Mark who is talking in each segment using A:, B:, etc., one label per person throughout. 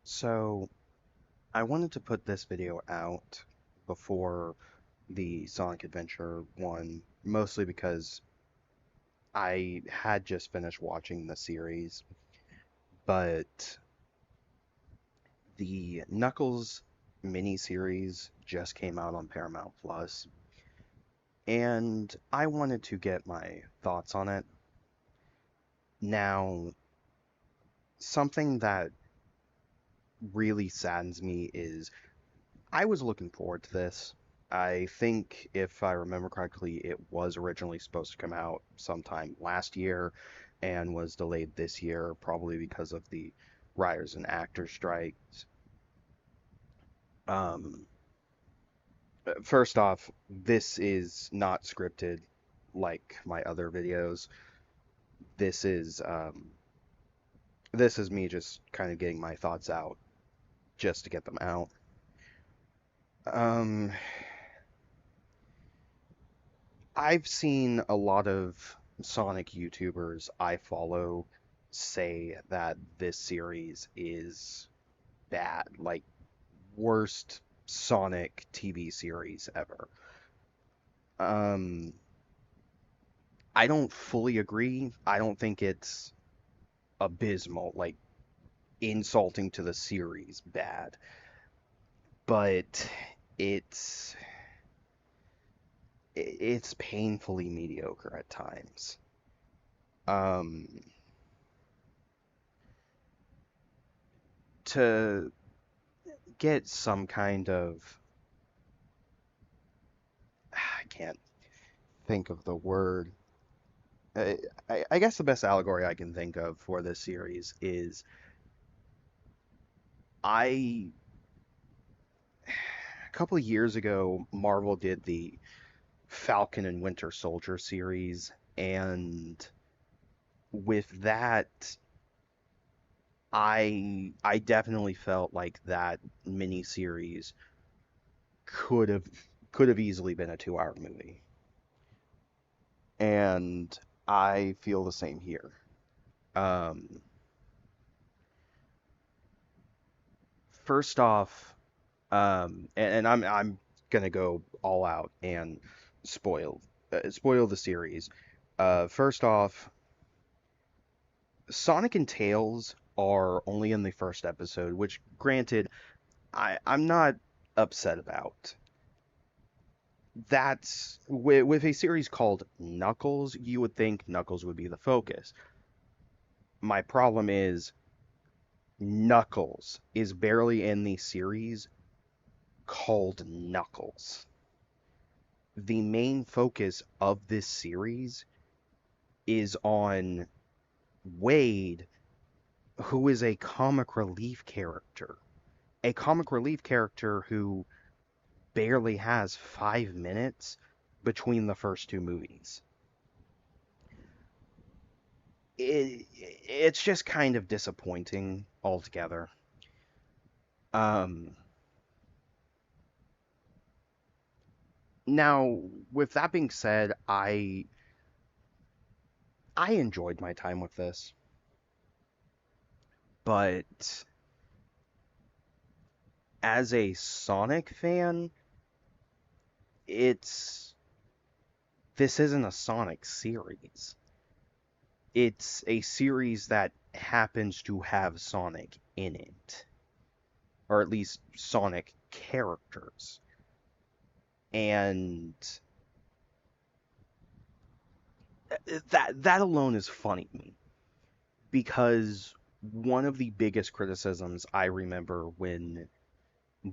A: So, I wanted to put this video out before the Sonic Adventure one, mostly because I had just finished watching the series, but the Knuckles miniseries just came out on Paramount Plus, and I wanted to get my thoughts on it. Now, something that really saddens me is I was looking forward to this. I think, if I remember correctly, it was originally supposed to come out sometime last year and was delayed this year, probably because of the writers and actors strikes. Um, First off, this is not scripted like my other videos. This is this is me just kind of getting my thoughts out just to get them out. Um, I've seen a lot of Sonic YouTubers I follow say that this series is bad, like worst Sonic TV series ever. Um, I don't fully agree. I don't think it's abysmal, like insulting to the series bad, but it's it's painfully mediocre at times. Um, to get some kind of I can't think of the word. I guess the best allegory I can think of for this series is I a couple of years ago Marvel did the Falcon and Winter Soldier series, and with that I definitely felt like that miniseries could have could have easily been a 2 hour movie. And I feel the same here. Um, First off, and I'm gonna go all out and spoil spoil the series. First off, Sonic and Tails are only in the first episode, which granted I'm not upset about. That's with a series called Knuckles, you would think Knuckles would be the focus. My problem is Knuckles is barely in the series called Knuckles. The main focus of this series is on Wade, who is a comic relief character. A comic relief character who barely has 5 minutes between the first two movies. It's just kind of disappointing altogether. Um, Now, with that being said, I enjoyed my time with this, but as a Sonic fan, it's this isn't a Sonic series. It's a series that happens to have Sonic in it, or at least Sonic characters. And that alone is funny to me because one of the biggest criticisms I remember when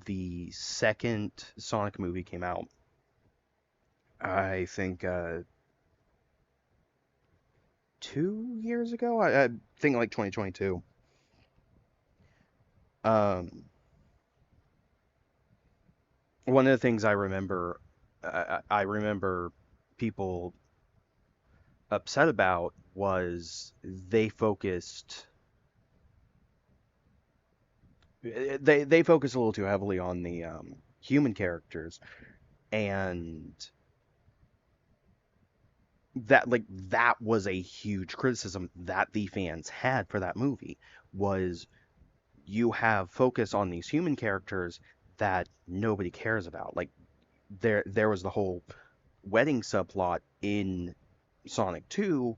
A: the second Sonic movie came out, I think 2 years ago. I think like 2022. Um, One of the things I remember, I remember people upset about was they focused a little too heavily on the human characters, and that was a huge criticism that the fans had for that movie was you have focus on these human characters that nobody cares about. Like there was the whole wedding subplot in Sonic 2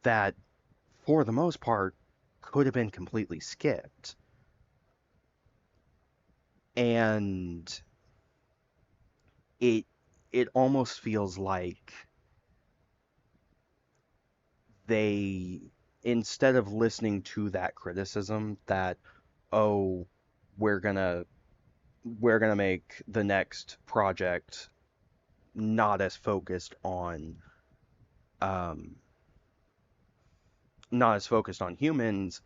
A: that for the most part could have been completely skipped. And it it almost feels like they, instead of listening to that criticism that, oh, we're gonna we're gonna make the next project not as focused on um not as focused on humans,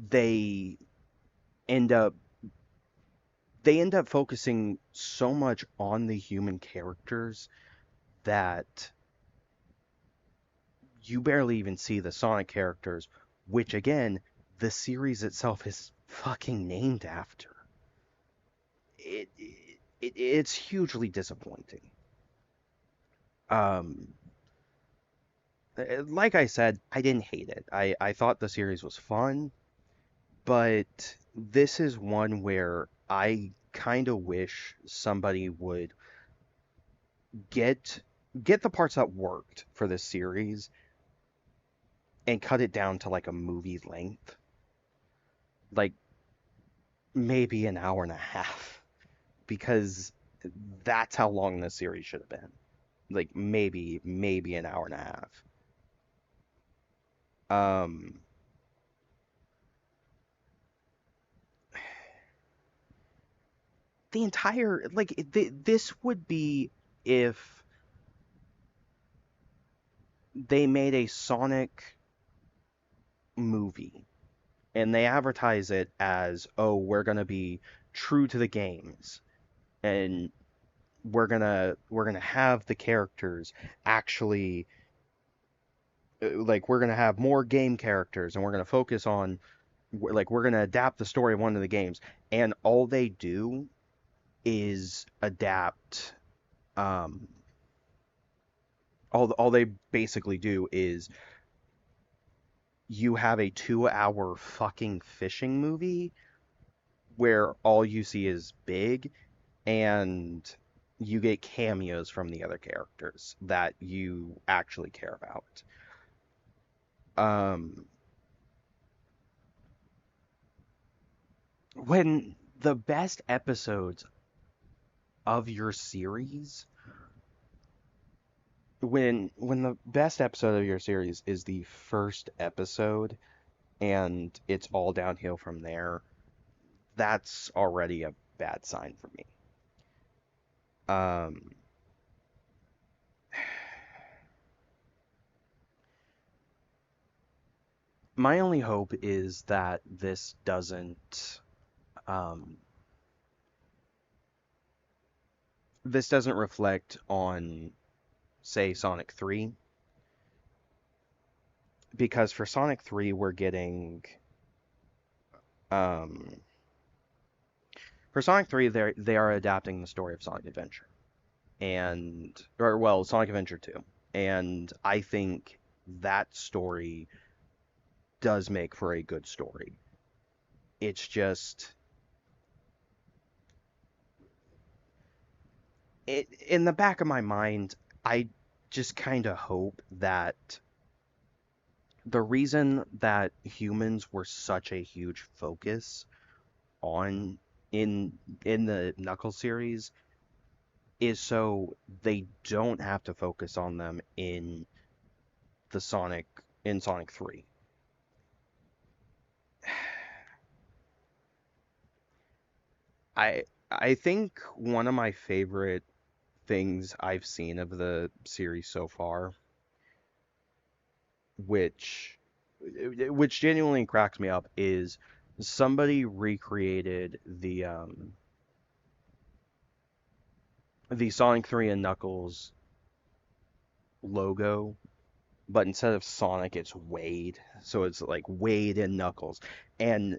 A: they end up they end up focusing so much on the human characters that you barely even see the Sonic characters, which again, the series itself is fucking named after. It's hugely disappointing. Um, like I said, I didn't hate it. I thought the series was fun, but this is one where I kind of wish somebody would get get the parts that worked for this series and cut it down to like a movie length, like maybe an hour and a half, because that's how long this series should have been. Like maybe an hour and a half. Um, the entire like this would be if they made a Sonic movie and they advertise it as, oh, we're gonna be true to the games and we're gonna have the characters actually, like we're gonna have more game characters and we're gonna focus on, like we're gonna adapt the story of one of the games, and all they do is adapt, um all they basically do is you have a 2 hour fucking fishing movie where all you see is Big, and you get cameos from the other characters that you actually care about. Um, when the best episodes of your series, when the best episode of your series is the first episode and it's all downhill from there, that's already a bad sign for me. Um, my only hope is that um, this doesn't reflect on, say, Sonic 3, because for Sonic 3 we're getting, um, for Sonic 3 they are adapting the story of Sonic Adventure, and, or well, Sonic Adventure 2, and I think that story does make for a good story. It's just, in the back of my mind, I just kind of hope that the reason that humans were such a huge focus on in the Knuckles series is so they don't have to focus on them the Sonic in Sonic 3. I think one of my favorite things I've seen of the series so far, which which genuinely cracks me up, is somebody recreated the Sonic 3 and Knuckles logo, but instead of Sonic, it's Wade. So it's like Wade and Knuckles. And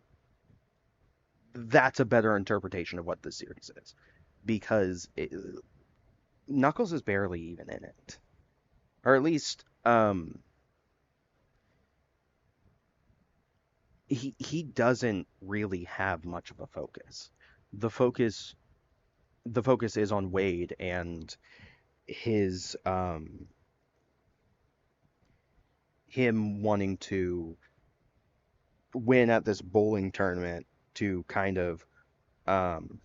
A: that's a better interpretation of what this series is. Because Knuckles is barely even in it. Or at least, he doesn't really have much of a focus. The focus the focus is on Wade and his him wanting to win at this bowling tournament to kind of um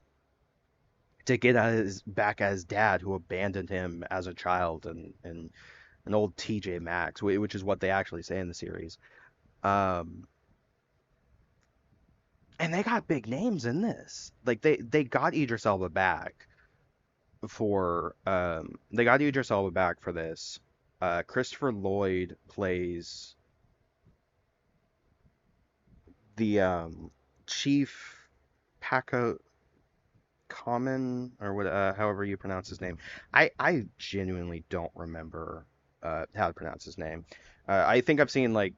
A: to get at his back at his dad who abandoned him as a child and an old TJ Maxx, which is what they actually say in the series. Um and they got big names in this. Like they got Idris Elba back for they got Idris Elba back for this. Christopher Lloyd plays the chief Paco Common or what however you pronounce his name. I genuinely don't remember how to pronounce his name. I think I've seen like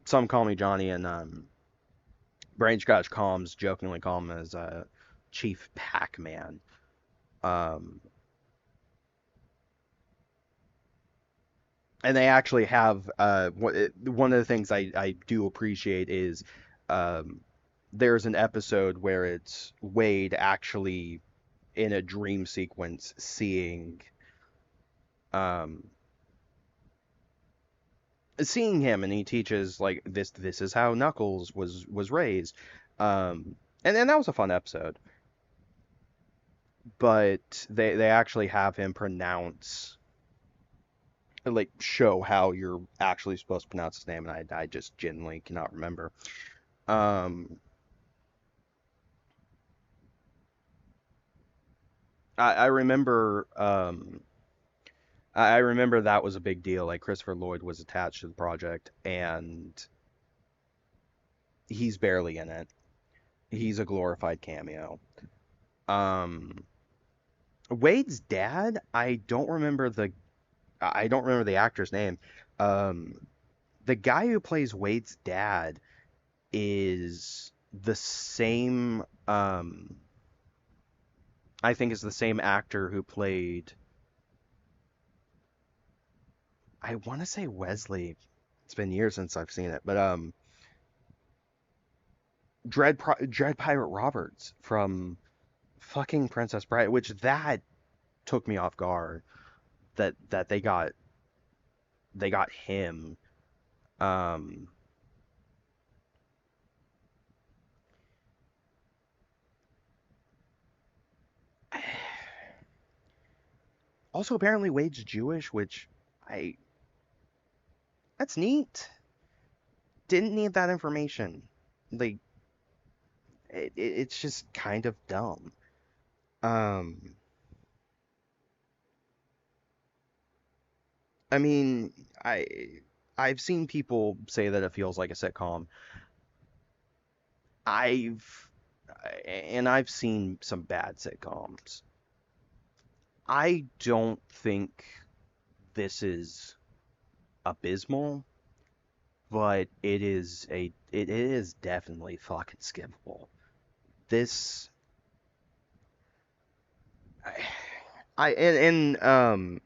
A: some call me Johnny and Brain Scotch Calms jokingly call him as Chief Pac-Man. Um, and they actually have one of the things I do appreciate is um, there's an episode where it's Wade actually in a dream sequence um, seeing him and he teaches like this is how Knuckles was raised. Um, and that was a fun episode, but they actually have him pronounce like show how you're actually supposed to pronounce his name, and I just genuinely cannot remember. Um, I remember I remember that was a big deal. Like Christopher Lloyd was attached to the project, and he's barely in it. He's a glorified cameo. Um, Wade's dad, I don't remember the actor's name. Um, the guy who plays Wade's dad is the same I think is the same actor who played I want to say Wesley. It's been years since I've seen it, but Dread Pirate Roberts from fucking Princess Bride, which that took me off guard that they got him. Um, Also, apparently Wade's Jewish, which I that's neat. Didn't need that information. Like it's just kind of dumb. Um, I mean, I've seen people say that it feels like a sitcom. I've I've seen some bad sitcoms. I don't think this is abysmal, but it is definitely fucking skippable. This and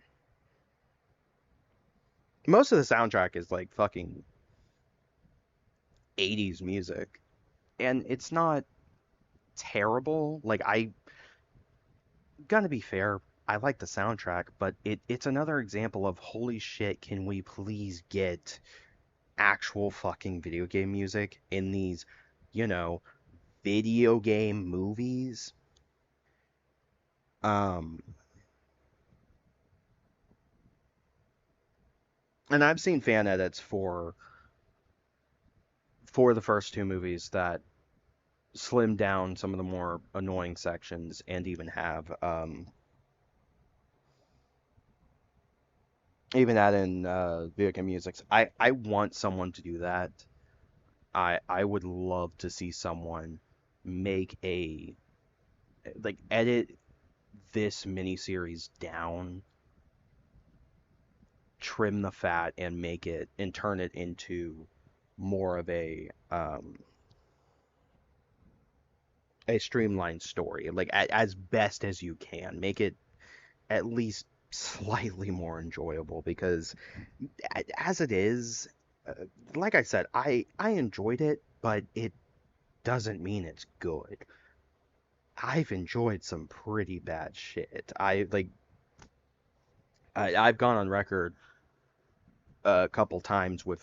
A: most of the soundtrack is like fucking 80s music, and it's not terrible. Like I gonna be fair, I like the soundtrack, but it's another example of holy shit, can we please get actual fucking video game music in these, you know, video game movies? Um, and I've seen fan edits for the first two movies that slim down some of the more annoying sections and even add in video game music. I want someone to do that. I would love to see someone make a like edit this miniseries down, trim the fat, and make it and turn it into more of a streamlined story, like as best as you can. Make it at least slightly more enjoyable because as it is, like I said, I enjoyed it, but it doesn't mean it's good. I've enjoyed some pretty bad shit. I've gone on record a couple times with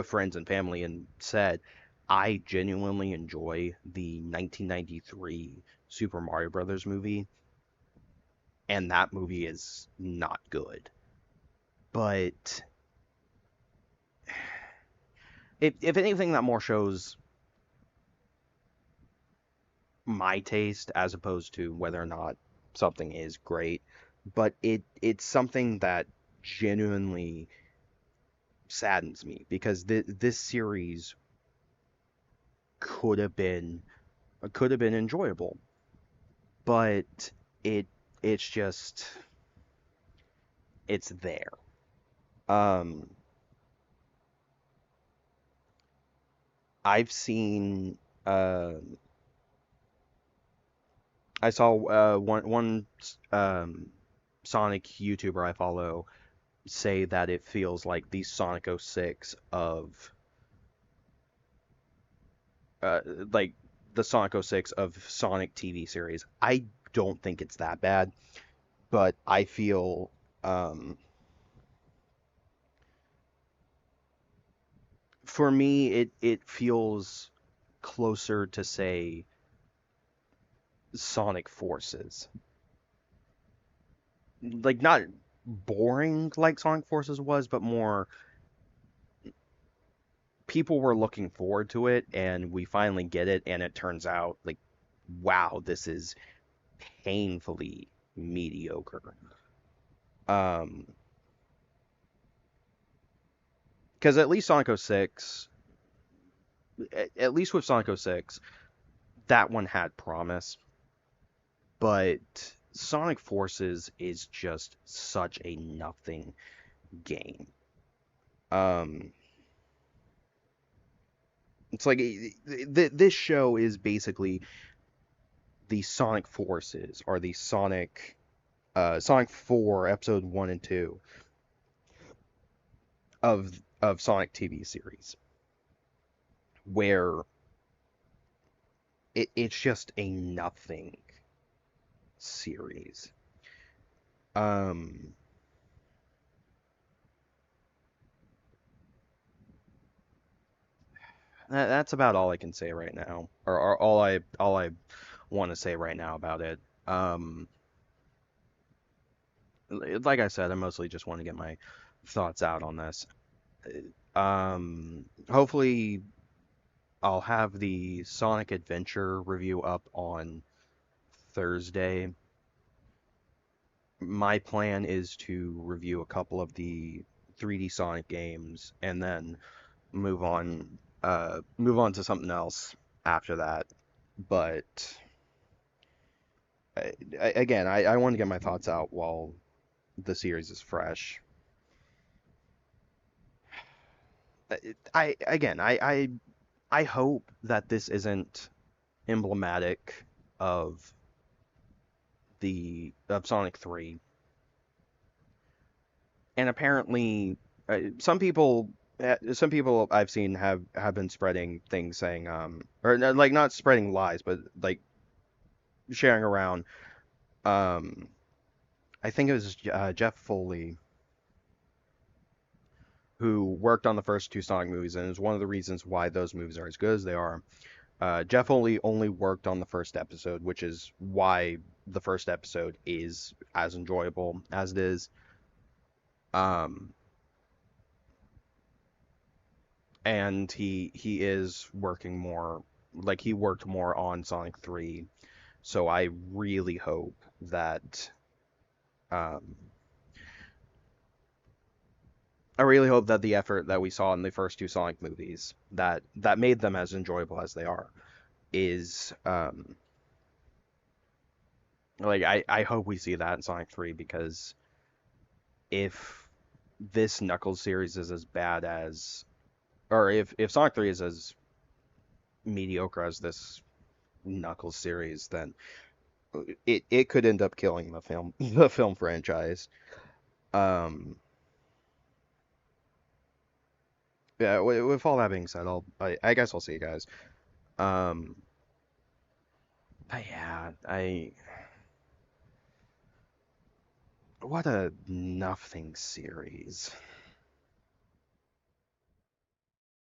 A: friends and family and said I genuinely enjoy the 1993 Super Mario Brothers movie, and that movie is not good. But if anything, that more shows my taste as opposed to whether or not something is great. But it's something that genuinely saddens me because this series could have been enjoyable, but it it's just it's there. Um, I've seen uh, I saw one Sonic YouTuber I follow say that it feels like the Sonic '06 of uh, like the Sonic '06 of Sonic TV series. I don't think it's that bad, but I feel for me it feels closer to say Sonic Forces. Like not boring like Sonic Forces was, but more people were looking forward to it and we finally get it and it turns out like wow, this is painfully mediocre. Um because at least Sonic '06, at least with Sonic '06, that one had promise, but Sonic Forces is just such a nothing game. Um it's like this show is basically the Sonic Forces or the Sonic 4 episode 1 and 2 of Sonic TV series where it's just a nothing series. Um that's about all I can say right now or all I want to say right now about it. Like I said, I mostly just want to get my thoughts out on this. Hopefully I'll have the Sonic Adventure review up on Thursday. My plan is to review a couple of the 3D Sonic games and then move on to something else after that. But again, I want to get my thoughts out while the series is fresh. I again, I hope that this isn't emblematic of the of Sonic 3. And apparently, some people I've seen have been spreading things saying or like not spreading lies, but like sharing around um I think it was Jeff Foley who worked on the first two Sonic movies, and is one of the reasons why those movies are as good as they are. Jeff Foley only worked on the first episode, which is why the first episode is as enjoyable as it is. Um, and he is working more, like he worked more on Sonic 3. So um, I really hope that the effort that we saw in the first two Sonic movies that made them as enjoyable as they are is like I hope we see that in Sonic 3 because if this Knuckles series is as bad as or if Sonic 3 is as mediocre as this Knuckles series, then it could end up killing the film the film franchise. Um yeah, with all that being said, I guess I'll see you guys. Um, but yeah, what a nothing series.